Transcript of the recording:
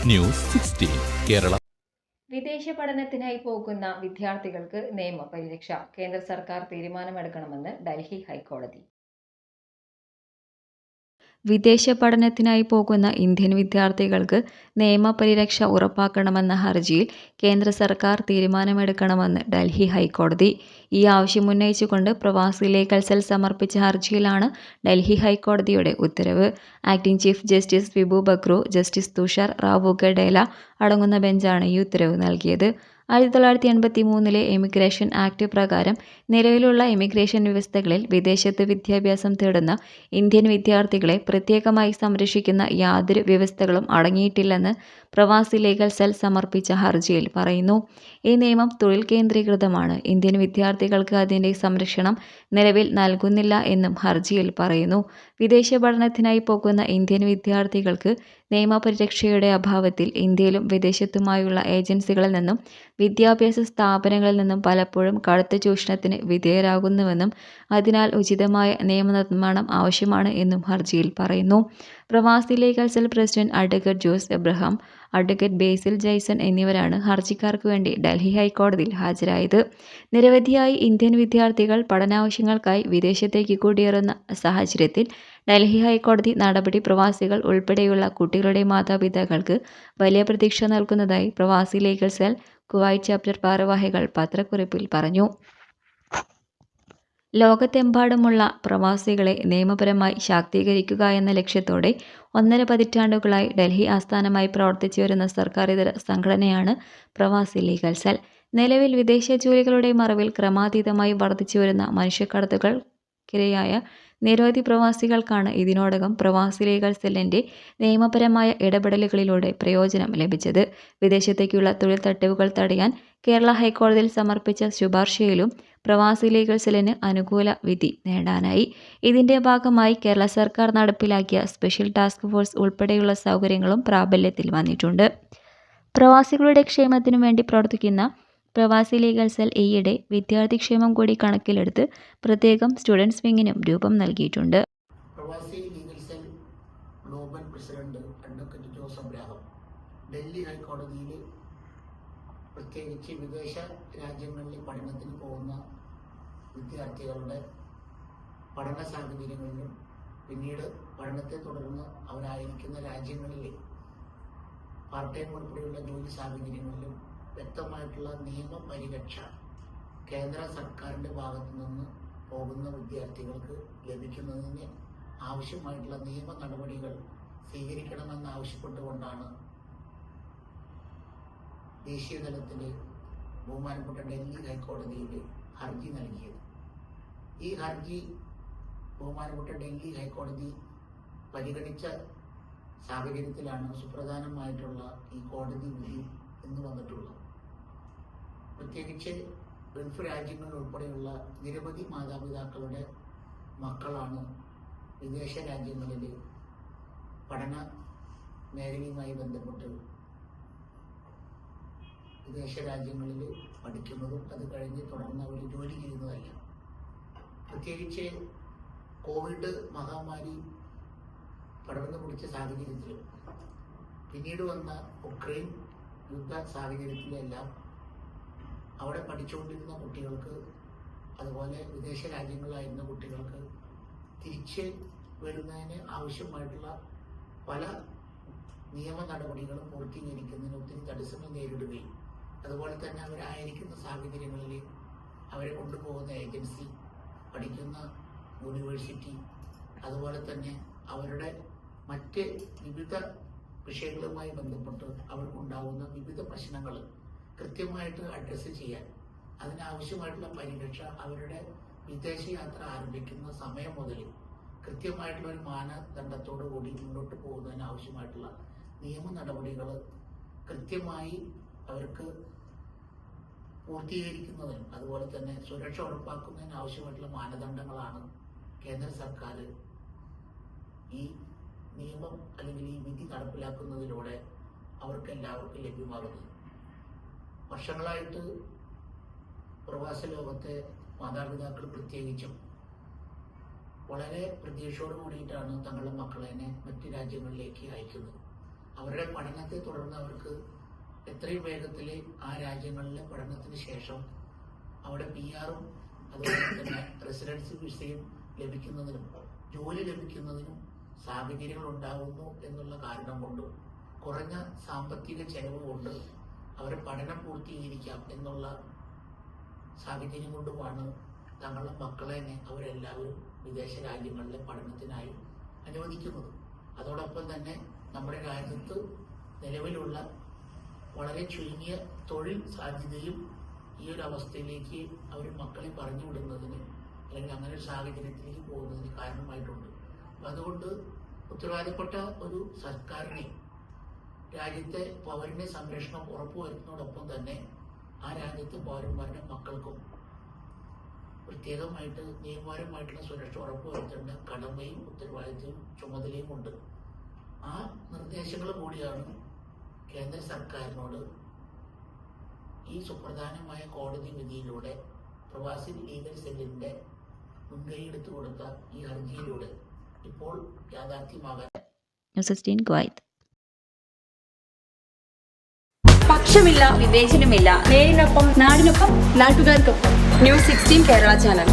News 16 Kerala. വിദേശ പഠനത്തിനായി പോകുന്ന വിദ്യാർത്ഥികൾക്ക് നിയമപരിരക്ഷ കേന്ദ്ര സർക്കാർ തീരുമാനമെടുക്കണമെന്ന് ഡൽഹി ഹൈക്കോടതി. വിദേശ പഠനത്തിനായി പോകുന്ന ഇന്ത്യൻ വിദ്യാർത്ഥികൾക്ക് നിയമപരിരക്ഷ ഉറപ്പാക്കണമെന്ന ഹർജിയിൽ കേന്ദ്ര സർക്കാർ തീരുമാനമെടുക്കണമെന്ന് ഡൽഹി ഹൈക്കോടതി. ഈ ആവശ്യമുന്നയിച്ചുകൊണ്ട് പ്രവാസി ലീഗൽ സെൽ സമർപ്പിച്ച ഹർജിയിലാണ് ഡൽഹി ഹൈക്കോടതിയുടെ ഉത്തരവ്. ആക്ടിംഗ് ചീഫ് ജസ്റ്റിസ് വിഭു ബക്രു, ജസ്റ്റിസ് തുഷാർ റാവുഗഡേല അടങ്ങുന്ന ബെഞ്ചാണ് ഈ ഉത്തരവ് നൽകിയത്. 1983 എമിഗ്രേഷൻ ആക്ട് പ്രകാരം നിലവിലുള്ള ഇമിഗ്രേഷൻ വ്യവസ്ഥകളിൽ വിദേശത്ത് വിദ്യാഭ്യാസം തേടുന്ന ഇന്ത്യൻ വിദ്യാർത്ഥികളെ പ്രത്യേകമായി സംരക്ഷിക്കുന്ന യാതൊരു വ്യവസ്ഥകളും അടങ്ങിയിട്ടില്ലെന്ന് പ്രവാസി ലീഗൽ സെൽ സമർപ്പിച്ച ഹർജിയിൽ പറയുന്നു. ഈ നിയമം തൊഴിൽ കേന്ദ്രീകൃതമാണ്. ഇന്ത്യൻ വിദ്യാർത്ഥികൾക്ക് അതിൻ്റെ സംരക്ഷണം നിലവിൽ നൽകുന്നില്ല എന്നും ഹർജിയിൽ പറയുന്നു. വിദേശ പഠനത്തിനായി പോകുന്ന ഇന്ത്യൻ വിദ്യാർത്ഥികൾക്ക് നിയമപരിരക്ഷയുടെ അഭാവത്തിൽ ഇന്ത്യയിലും വിദേശത്തുമായുള്ള ഏജൻസികളിൽ നിന്നും വിദ്യാഭ്യാസ സ്ഥാപനങ്ങളിൽ നിന്നും പലപ്പോഴും കടുത്ത ചൂഷണത്തിന് വിധേയരാകുന്നുവെന്നും അതിനാൽ ഉചിതമായ നിയമനിർമ്മാണം ആവശ്യമാണ് എന്നും ഹർജിയിൽ പറയുന്നു. പ്രവാസി legal cell president advocate Jose Abraham, advocate Basil Jaison എന്നിവരാണ് ഹർജിക്കാർക്ക് വേണ്ടി ഡൽഹി ഹൈക്കോടതിയിൽ ഹാജരായത്. നിരവധിയായി ഇന്ത്യൻ വിദ്യാർത്ഥികൾ പഠനാവശ്യങ്ങൾക്കായി വിദേശത്തേക്ക് കുടിയേറുന്ന സാഹചര്യത്തിൽ ഡൽഹി ഹൈക്കോടതി നടപടി പ്രവാസികൾ ഉൾപ്പെടെയുള്ള കുട്ടികളുടെ മാതാപിതാക്കൾക്ക് വലിയ പ്രതീക്ഷ നൽകുന്നതായി പ്രവാസി ലീഗൽ സെൽ കുവൈറ്റ് ചാപ്റ്റർ ഭാരവാഹികൾ പത്രക്കുറിപ്പിൽ പറഞ്ഞു. ലോകത്തെമ്പാടുമുള്ള പ്രവാസികളെ നിയമപരമായി ശാക്തീകരിക്കുക എന്ന ലക്ഷ്യത്തോടെ 1.5 പതിറ്റാണ്ടുകളായി ഡൽഹി ആസ്ഥാനമായി പ്രവർത്തിച്ചു വരുന്ന സർക്കാരിതര സംഘടനയാണ് പ്രവാസി ലീഗൽ സെൽ. നിലവിൽ വിദേശ ജോലികളുടെ മറവിൽ ക്രമാതീതമായി വർദ്ധിച്ചു വരുന്ന മനുഷ്യക്കടത്തുകൾക്കിരയായ നിരവധി പ്രവാസികൾക്കാണ് ഇതിനോടകം പ്രവാസി ലീഗൽ സെല്ലിൻ്റെ നിയമപരമായ ഇടപെടലുകളിലൂടെ പ്രയോജനം ലഭിച്ചത്. വിദേശത്തേക്കുള്ള തൊഴിൽ തട്ടിപ്പുകൾ തടയാൻ കേരള ഹൈക്കോടതിയിൽ സമർപ്പിച്ച ശുപാർശയിലും പ്രവാസി ലീഗൽ സെല്ലിന് അനുകൂല വിധി നേടാനായി. ഇതിൻ്റെ ഭാഗമായി കേരള സർക്കാർ നടപ്പിലാക്കിയ സ്പെഷ്യൽ ടാസ്ക് ഫോഴ്സ് ഉൾപ്പെടെയുള്ള സൗകര്യങ്ങളും പ്രാബല്യത്തിൽ വന്നിട്ടുണ്ട്. പ്രവാസികളുടെ ക്ഷേമത്തിനു വേണ്ടി പ്രവർത്തിക്കുന്ന പ്രവാസി ലീഗൽ സെൽ ഈയിടെ വിദ്യാർത്ഥി ക്ഷേമം കൂടി കണക്കിലെടുത്ത് പ്രത്യേകം സ്റ്റുഡൻസ് വിങ്ങിനും രൂപം നൽകിയിട്ടുണ്ട്. പ്രവാസി legal cell global president advocate Jose Abraham Delhi ഹൈക്കോടതിയിൽ പ്രത്യേകിച്ച് വിദേശ രാജ്യങ്ങളിൽ പഠനത്തിന് പോകുന്ന വിദ്യാർത്ഥികളുടെ പഠന സാഹചര്യങ്ങളിലും പിന്നീട് പഠനത്തെ തുടർന്ന് അവരായിരിക്കുന്ന രാജ്യങ്ങളിലെ പാർട്ട് ടൈം ഉൾപ്പെടെയുള്ള ജോലി സാഹചര്യങ്ങളിലും വ്യക്തമായിട്ടുള്ള നിയമപരിരക്ഷ കേന്ദ്ര സർക്കാരിൻ്റെ ഭാഗത്തു നിന്ന് പോകുന്ന വിദ്യാർത്ഥികൾക്ക് ലഭിക്കുന്നതിന് ആവശ്യമായിട്ടുള്ള നിയമ നടപടികൾ സ്വീകരിക്കണമെന്ന് ആവശ്യപ്പെട്ടുകൊണ്ടാണ് ദേശീയ തലത്തിൽ ബഹുമാനപ്പെട്ട ഡൽഹി ഹൈക്കോടതിയിൽ ഹർജി നൽകിയത്. ഈ ഹർജി ബഹുമാനപ്പെട്ട ഡൽഹി ഹൈക്കോടതി പരിഗണിച്ച സാഹചര്യത്തിലാണ് സുപ്രധാനമായിട്ടുള്ള ഈ കോടതി വിധി എന്ന് വന്നിട്ടുള്ളത്. പ്രത്യേകിച്ച് ഗൾഫ് രാജ്യങ്ങളിൽ ഉൾപ്പെടെയുള്ള നിരവധി മാതാപിതാക്കളുടെ മക്കളാണ് വിദേശ രാജ്യങ്ങളിൽ പഠന മേഖലയുമായി ബന്ധപ്പെട്ട് വിദേശ രാജ്യങ്ങളിൽ പഠിക്കുന്നതും അത് കഴിഞ്ഞ് തുടർന്ന് അവർ ജോലി ചെയ്യുന്നതല്ല. പ്രത്യേകിച്ച് കോവിഡ് മഹാമാരി പടർന്നു പിടിച്ച സാഹചര്യത്തിലും പിന്നീട് വന്ന ഉക്രൈൻ യുദ്ധ സാഹചര്യത്തിലെല്ലാം അവിടെ പഠിച്ചുകൊണ്ടിരുന്ന കുട്ടികൾക്ക്, അതുപോലെ വിദേശ രാജ്യങ്ങളിലായിരുന്ന കുട്ടികൾക്ക് തിരിച്ച് വരുന്നതിന് ആവശ്യമായിട്ടുള്ള പല നിയമ നടപടികളും പൂർത്തീകരിക്കുന്നതിന് ഒത്തിരി തടസ്സങ്ങൾ നേരിടുകയും അതുപോലെ തന്നെ അവരായിരിക്കുന്ന സാഹചര്യങ്ങളിൽ അവരെ കൊണ്ടുപോകുന്ന ഏജൻസി, പഠിക്കുന്ന യൂണിവേഴ്സിറ്റി, അതുപോലെ തന്നെ അവരുടെ മറ്റ് വിവിധ വിഷയങ്ങളുമായി ബന്ധപ്പെട്ട് അവർക്കുണ്ടാകുന്ന വിവിധ പ്രശ്നങ്ങൾ കൃത്യമായിട്ട് അഡ്രസ്സ് ചെയ്യാൻ അതിനാവശ്യമായിട്ടുള്ള പരിരക്ഷ അവരുടെ വിദേശയാത്ര ആരംഭിക്കുന്ന സമയം മുതൽ കൃത്യമായിട്ടുള്ള ഒരു മാനദണ്ഡത്തോടു കൂടി മുന്നോട്ട് പോകുന്നതിന് ആവശ്യമായിട്ടുള്ള നിയമ നടപടികൾ കൃത്യമായി അവർക്ക് പൂർത്തീകരിക്കുന്നതിനും അതുപോലെ തന്നെ സുരക്ഷ ഉറപ്പാക്കുന്നതിന് ആവശ്യമായിട്ടുള്ള മാനദണ്ഡങ്ങളാണ് കേന്ദ്ര സർക്കാർ ഈ നിയമം അല്ലെങ്കിൽ ഈ വിധി നടപ്പിലാക്കുന്നതിലൂടെ അവർക്ക് എല്ലാവർക്കും ലഭ്യമാകുന്നത്. വർഷങ്ങളായിട്ട് പ്രവാസ ലോകത്തെ മാതാപിതാക്കൾ പ്രത്യേകിച്ചും വളരെ പ്രതീക്ഷയോട് കൂടിയിട്ടാണ് തങ്ങളുടെ മക്കളെ മറ്റ് രാജ്യങ്ങളിലേക്ക് അയക്കുന്നത്. അവരുടെ പഠനത്തെ തുടർന്ന് അവർക്ക് എത്രയും വേഗത്തിൽ ആ രാജ്യങ്ങളിലെ പഠനത്തിന് ശേഷം അവിടെ PR-ഉം അതുപോലെ തന്നെ റെസിഡൻസി വിസയും ലഭിക്കുന്നതിനും ജോലി ലഭിക്കുന്നതിനും സാഹചര്യങ്ങൾ ഉണ്ടാകുന്നു എന്നുള്ള കാരണം കൊണ്ടും കുറഞ്ഞ സാമ്പത്തിക ചെലവ് കൊണ്ട് അവരെ പഠനം പൂർത്തീകരിക്കാം എന്നുള്ള സാഹചര്യം കൊണ്ടുമാണ് തങ്ങളുടെ മക്കളെ അവരെല്ലാവരും വിദേശ രാജ്യങ്ങളിലെ പഠനത്തിനായി അനുവദിക്കുന്നത്. അതോടൊപ്പം തന്നെ നമ്മുടെ രാജ്യത്ത് നിലവിലുള്ള വളരെ ചുരുങ്ങിയ തൊഴിൽ സാധ്യതയും ഈ ഒരു അവസ്ഥയിലേക്ക് അവർ മക്കളെ പറഞ്ഞു വിടുന്നതിന് അല്ലെങ്കിൽ അങ്ങനെ ഒരു സാഹചര്യത്തിലേക്ക് പോകുന്നതിന് കാരണമായിട്ടുണ്ട്. അപ്പം അതുകൊണ്ട് ഉത്തരവാദിപ്പെട്ട ഒരു സർക്കാരിനെ രാജ്യത്തെ പൗരന്റെ സംരക്ഷണം ഉറപ്പുവരുത്തുന്നതോടൊപ്പം തന്നെ ആ രാജ്യത്തെ പൗരന്മാരുടെ മക്കൾക്കും പ്രത്യേകമായിട്ട് നിയമപരമായിട്ടുള്ള സുരക്ഷ ഉറപ്പുവരുത്തേണ്ട കടമയും ഉത്തരവാദിത്വവും ചുമതലയും ഉണ്ട്. ആ നിർദ്ദേശങ്ങൾ കൂടിയാണ് കേന്ദ്ര സർക്കാരിനോട് ഈ സുപ്രധാനമായ കോടതി വിധിയിലൂടെ പ്രവാസി ലീഗൽ സെല്ലിന്റെ മുൻകൈയെടുത്തു കൊടുത്ത ഈ ഹർജിയിലൂടെ ഇപ്പോൾ യാഥാർത്ഥ്യമാകാൻ ന്യൂസ് 16 കുവൈത്ത്. പക്ഷമില്ല, വിവേചനമില്ല. നേരിനൊപ്പം, നാടിനൊപ്പം, നാട്ടുകാർക്കൊപ്പം. News 16 Kerala channel.